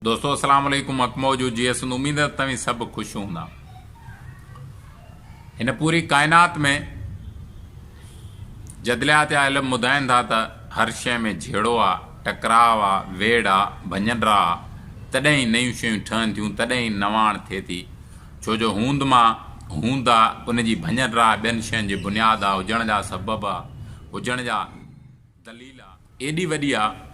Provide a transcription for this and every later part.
दोस्तों अस्सलाम वालेकुम। मौजूद जी उम्मीद है तव्हीं सब खुश हूंदा। इन पूरी कायनात में जदलियात या इल्म ॿुधाइनि था त हर शइ में झेड़ो आहे, टकराव आहे, वेड़ आहे, भंजनरा आहे, तॾहिं ई नयूं शयूं ठहनि थियूं, तॾहिं ई नवाण थिए थी। छो जो हूंद मां हूंद आहे, उनजी भंजनरा ॿियनि शयुनि जी बुनियाद आहे, हुजण जा सबब आहे, हुजण जा दलील आहे। एॾी वॾी आहे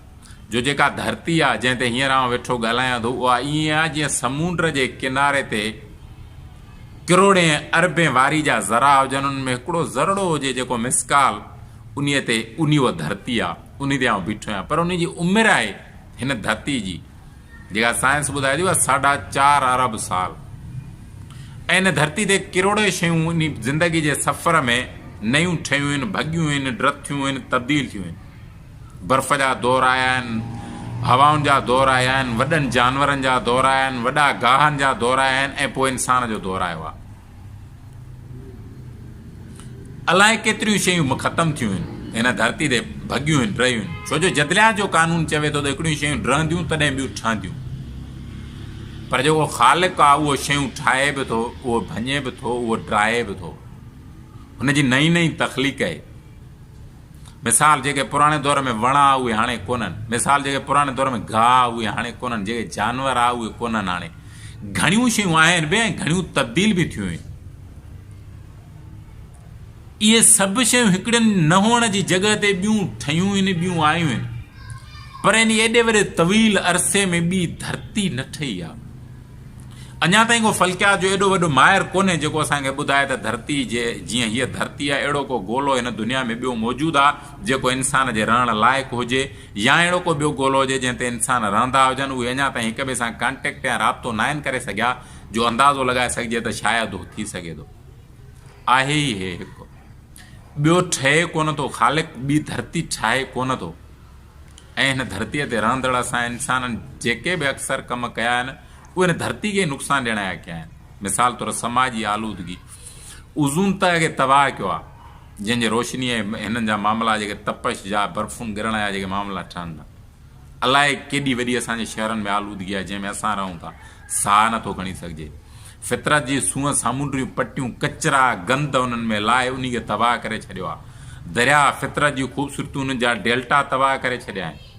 जो जेका धरती आहे जंहिं ते हींअर आउं वेठो ॻाल्हायां थो, उहा ईअं आहे जीअं समुंड जे किनारे ते किरोड़े अरबे वारी जा ज़रा हुजनि, उन में हिकिड़ो ज़रड़ो हुजे जेको मिसकाल उन ते उन उहा धरती आहे, उन ते आउं बीठो आहियां। पर उन जी उमिरि आहे हिन धरती जी जेका साइंस ॿुधाए थी उहा 4.5 अरब साल। ऐं इन धरती ते किरोड़े शयूं उन ज़िंदगी जे सफ़र में नयूं ठहियूं आहिनि, भॻियूं आहिनि, ड्रथियूं आहिनि, तब्दील थियूं आहिनि। बर्फ़ जा दौर आया आहिनि, हवाउनि जा दौर आया आहिनि, वॾनि जानवरनि जा दौर आया आहिनि, वॾा गाहनि जा दौर आया आहिनि, ऐं पोइ इंसान जो दौर आयो आहे। अलाए केतिरियूं शयूं ख़तमु थियूं आहिनि, हिन धरती ते भॻियूं आहिनि, रहियूं आहिनि। छो जो जदलियात जो कानून चवे थो त हिकिड़ियूं शयूं रहंदियूं तॾहिं ॿियूं ठहंदियूं। पर जेको ख़ालिक़ आहे उहो शयूं ठाहे बि थो, उहो भञे बि थो, उहो ड्राहे बि थो। हुनजी नई नई तख़लीक़ आहे। मिसाल जेके पुराणे दौर में वण आहे उहे हाणे कोन्हनि, मिसाल जेके पुराणे दौर में गाह उहे हाणे कोन्हनि, जेके जानवर आहे उहे कोन्हनि। हाणे घणियूं शयूं आहिनि बि, ऐं घणियूं तब्दील बि थियूं आहिनि। इहे सभु शयूं हिकिड़नि न हुअण जी जॻह ते ॿियूं ठहियूं आहिनि, ॿियूं आयूं आहिनि। पर इन एॾे वॾे तवील अरसे में ॿी धरती न ठही आहे। अञा ताईं को फल्कियात जो एॾो वॾो माहिर कोन्हे जेको असांखे ॿुधाए त धरती जे जीअं हीअ धरती आहे, अहिड़ो को गोलो हिन दुनिया में ॿियो मौजूदु आहे जेको इंसान जे रहण लाइक़ु हुजे, या अहिड़ो को ॿियो गोलो हुजे जंहिं ते इंसान रहंदा हुजनि। उहे अञा ताईं हिक ॿिए सां कॉन्टेक्ट या राब्तो न आहिनि करे सघिया जो अंदाज़ो लॻाए सघिजे त शायदि उहो थी सघे थो। आहे ई हे हिकु, ॿियो ठहे कोन थो, ख़ालिक़ ॿी धरती ठाहे कोन थो। ऐं हिन धरतीअ ते रहंदड़ असां इंसाननि जेके बि अक्सर कम कया आहिनि उहे हिन धरती खे नुक़सान ॾियण जा कया आहिनि। मिसाल तौरु समाजी आलूदगी, उज़ून तह खे तबाह कयो आहे, जंहिंजे रोशनीअ हिननि जा मामला जेके तपश जा, बर्फ़ुनि गिरण जा जेके मामला ठहनि था। अलाए केॾी वॾी असांजे शहरनि में आलूदगी आहे जंहिंमें असां रहूं था, साह नथो खणी सघिजे। फितरत जी सूंहं, सामुंडियूं पटियूं, कचरा, गंद उन्हनि में लाहे उन खे तबाह करे छॾियो आहे। दरिया, फितरत जी ख़ूबसूरतियूं, उन्हनि जा डेल्टा तबाह करे छॾिया आहिनि।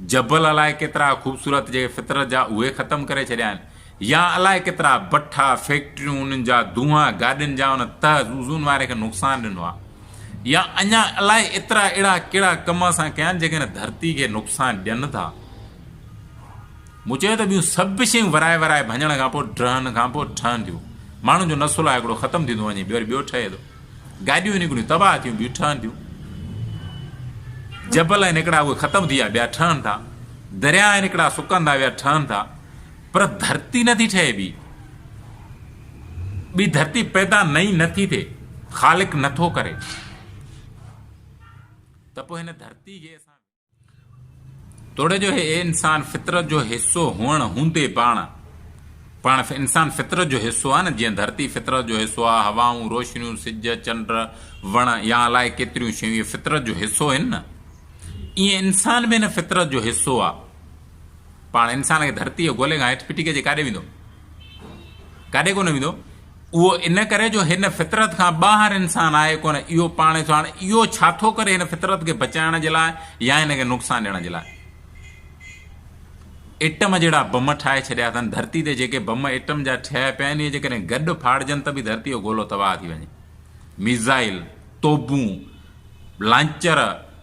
जबल अलाए केतिरा ख़ूबसूरत जेके फितरत जा उहे ख़तमु करे छॾिया आहिनि। या अलाए केतिरा भट्ठा, फैक्ट्रियूं, उन्हनि जा धुआं, गाॾियुनि जा उन तह उज़ून वारे खे नुक़सानु ॾिनो आहे। या अञा अलाए एतिरा अहिड़ा कहिड़ा कम असां कया आहिनि जेके हिन धरती खे नुक़सानु ॾियनि था। मूं चयो त ॿियूं सभु शयूं वराए वराए भञण खां पोइ, रहण खां पोइ ठहनि थियूं। माण्हुनि जो नसुल आहे हिकिड़ो ख़तमु थी थो वञे, ॿियो ठहे थो। गाॾियूं हिकिड़ियूं तबाह थियूं, ॿियूं ठहनि थियूं। जबल आहिनि हिकिड़ा उहे ख़तमु थी विया, ॿिया ठहनि था। दरिया आहिनि हिकिड़ा सुकनि था, ॿिया ठहनि था। पर धरती नथी ठहे, ॿी धरती पैदा नई नथी थिए, ख़ालिक़ नथो करे। त पोइ हिन धरती खे असां तोड़े जो हे इंसान फितरत जो हिसो हुअण हूंदे पाण इंसान फितरत जो हिसो आहे न, जीअं धरती फितरत जो हिसो आहे, हवाऊं, रोशनियूं, सिज, चंड, वण या अलाए केतिरियूं शयूं इहे फितरत जो हिसो आहिनि न, ईअं इंसान बि हिन फितरत जो हिसो आहे। पाण इंसान खे धरती जो गोले खां हेठि फिटी करे काॾे वेंदो, काॾे कोन वेंदो। उहो इन करे जो हिन फितरत खां ॿाहिरि इंसान आहे कोन। इहो पाण हाणे इहो छा थो करे हिन फितरत खे बचाइण जे लाइ या हिन खे नुक़सानु ॾियण जे लाइ। एटम जहिड़ा बम ठाहे छॾिया अथनि धरती ते। जेके बम एटम जा ठहिया पिया आहिनि, इहे जेकॾहिं गॾु फाड़जनि त बि धरती जो गोलो तबाह थी वञे। मिज़ाइल, तोबूं, लांचर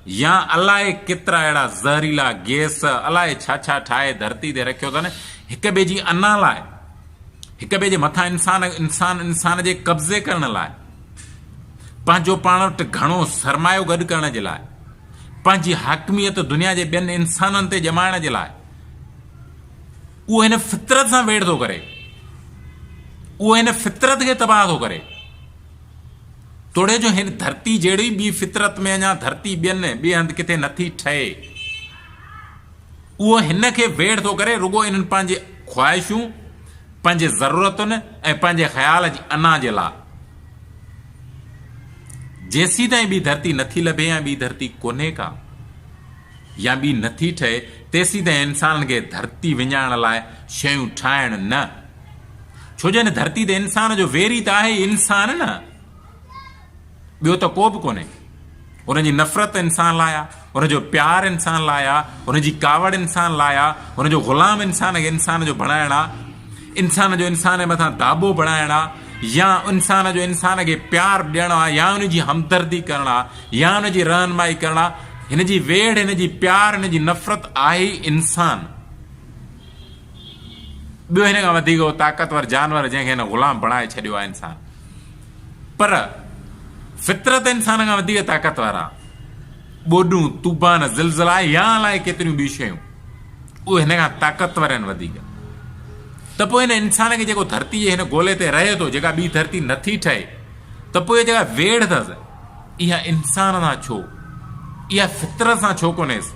या अलाए केतिरा अहिड़ा ज़हरीला गैस, अलाए छा छा ठाहे धरती ते रखियो अथनि हिक ॿिए जी अना लाइ, हिक ॿिए जे मथां इंसान जे कब्ज़े करण लाइ, पंहिंजो पाण वटि घणो सरमायो गॾु करण जे लाइ, पंहिंजी हाकमियत दुनिया जे ॿियनि इंसाननि ते ॼमाइण जे लाइ। उहो हिन फितरत सां वेड़ थो करे, उहो हिन फितरत खे तबाह थो करे। तोड़े जो हिन धरती जहिड़ी ॿी फितरत में अञा धरती ॿिए हंधि किथे नथी ठहे। उहो हिन खे वेड़ थो करे, रुगो इन्हनि पंहिंजे ख़्वाहिशूं, पंहिंजे ज़रूरतुनि ऐं पंहिंजे ख़्याल जी अना जे लाइ। जेसीं ताईं ॿी धरती नथी लभे या ॿी धरती कोन्हे का, या ॿी नथी ठहे तेसीं ताईं इंसान खे धरती विञाइण लाइ शयूं ठाहिण न। छो जो हिन धरती ते इंसान जो वेरी त आहे इंसान न, ॿियो त को बि कोन्हे। हुनजी नफ़रत इंसान लाइ आहे, हुनजो प्यार इंसान लाइ आहे, हुनजी कावड़ इंसान लाइ आहे, हुनजो ग़ुलाम इंसान खे इंसान जो बणाइण आहे, इंसान जो इंसान जे मथां दाबो बणाइण आहे, या इंसान जो इंसान खे प्यार ॾियणो आहे, या हुनजी हमदर्दी करण आहे, या हुनजी रहनुमाई करण आहे। हिन जी वेड़, हिन जी प्यार, हिन जी नफ़रत आहे ई इंसान। ॿियो हिन खां वधीक ताक़तवर जानवर जंहिंखे हिन ग़ुलाम बणाए छॾियो आहे इंसान। पर फितरत इंसान खां वधीक ताक़तवर आहे। ॿोॾूं, तूफ़ान, ज़िलज़िला या अलाए केतिरियूं ॿियूं शयूं उहे हिन खां ताक़तवर आहिनि वधीक। त पोइ हिन इंसान खे जेको धरती जे हिन ॻोल्हे ते रहे थो, जेका ॿी धरती नथी ठहे, त पोइ जेका वेड़ अथसि इहा इंसान सां छो, इहा फितरत सां छो कोन्हेसि?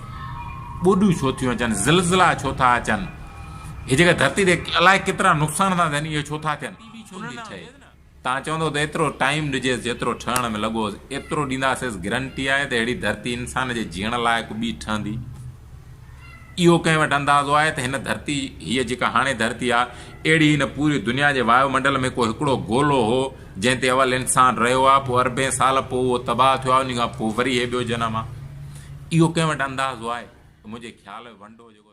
ॿोॾूं छो थियूं अचनि, ज़िलज़िला छो था अचनि, हीअ जेका धरती ते अलाए केतिरा नुक़सान था थियनि, इहे छो था थियनि? तव्हां चवंदो त एतिरो टाइम ॾिजेसि जेतिरो ठहण में लॻोसि, एतिरो ॾींदासीं, गारंटी आहे त अहिड़ी धरती इंसान जे जीअण लाइक़ु ॿी ठहंदी। इहो कंहिं वटि अंदाज़ो आहे त हिन धरती, हीअ जेका हाणे धरती आहे, अहिड़ी हिन पूरी दुनिया जे वायुमंडल में को हिकिड़ो गोलो हो जंहिं ते अवल इंसान रहियो आहे, पोइ अरबे साल पोइ उहो तबाह थियो आहे, उन खां पोइ वरी हे ॿियो जनम आहे। इहो कंहिं वटि अंदाज़ो आहे? मुंहिंजे ख़्याल जो वंडो जेको